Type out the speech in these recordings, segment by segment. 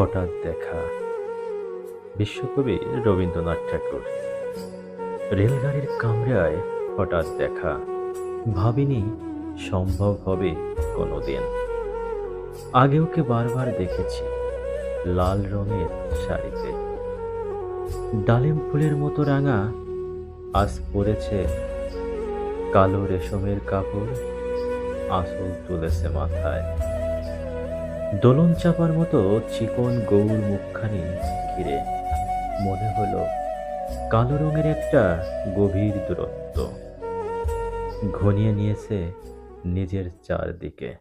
হঠাৎ দেখা বিশ্বকবি রবীন্দ্রনাথ ঠাকুর। রেলগাড়ির কামরায় হঠাৎ দেখা, ভাবিনি সম্ভব হবে কোনোদিন। আগে ওকে বারবার দেখেছি লাল রঙের শাড়িতে, ডালিম ফুলের মতো রাঙা। আজ পরেছে কালো রেশমের কাপড়, আঁচল তুলেছে মাথায়। দোলন চাপার মতো চিকন গৌর মুখখানি ঘিরে মনে হলো কালো রঙের একটা গভীর দূরত্ব ঘনিয়ে নিয়েছে নিজের চারদিকে।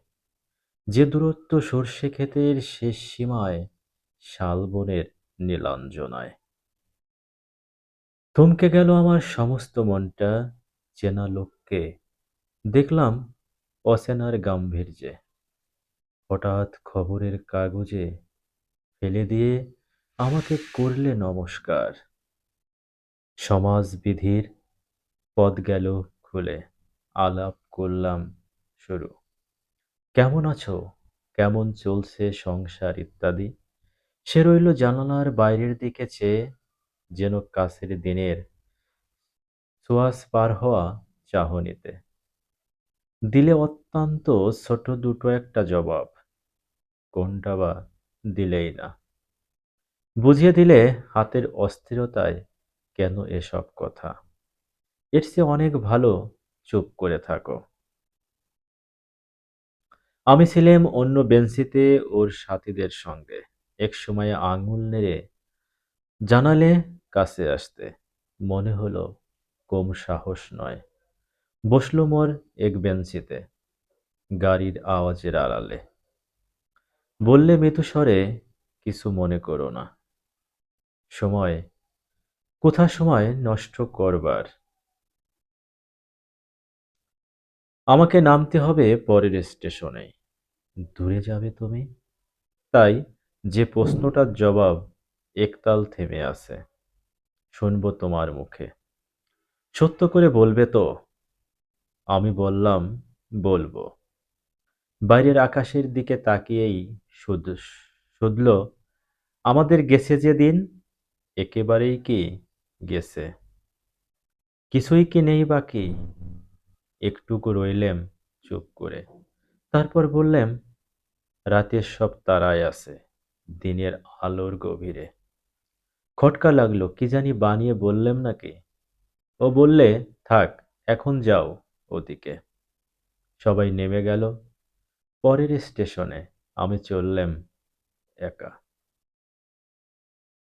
যে দূরত্ব সর্ষে ক্ষেতের শেষ সীমায়, শালবনের নীলাঞ্জনায়। থমকে গেল আমার সমস্ত মনটা, চেনা লোককে দেখলাম অচেনার গাম্ভীর্যে। হঠাৎ খবরের কাগজে ফেলে দিয়ে আমাকে করলে নমস্কার। সমাজবিধির পথ গেল খুলে, আলাপ করলাম শুরু। কেমন আছো, কেমন চলছে সংসার ইত্যাদি। সে রইল জানালার বাইরের দিকে চেয়ে, যেন কাছের দিনের ছোঁয়াচ পার হওয়া চাহনিতে। দিলে অত্যন্ত ছোট দুটো একটা জবাব, কোনটা বা দিলেই না। বুঝিয়ে দিলে হাতের অস্থিরতায় কেন এসব কথা। এর চেয়ে অনেক ভালো চুপ করে থাকো। আমি ছিলাম অন্য বেঞ্চিতে ওর সাথীদের সঙ্গে। একসময় আঙুল নেড়ে জানালে কাছে আসতে। মনে হলো কম সাহস নয়। বসলুম ওর এক বেঞ্চিতে, গাড়ির আওয়াজের আড়ালে। বললে মৃদু স্বরে, কিছু মনে করো না। সময়, কোথা সময় নষ্ট করবার। আমাকে নামতে হবে পরের স্টেশনে। দূরে যাবে তুমি? তাই যে প্রশ্নটার জবাব একতাল থেমে আছে, শুনবো তোমার মুখে। সত্য করে বলবে তো? আমি বললাম, বলবো। বাইরের আকাশের দিকে তাকিয়েই শুধল, আমাদের গেছে যে দিন, একেবারেই কি গেছে? কিছুই কি নেই বাকি? একটুকু রইলেম চুপ করে। তারপর বললেম, রাতের সব তারায় আছে দিনের আলোর গভীরে। খটকা লাগলো, কি জানি বানিয়ে বললেম নাকি। ও বললে, থাক, এখন যাও ওদিকে। সবাই নেমে গেল পরের স্টেশনে। আমি চললেম একা।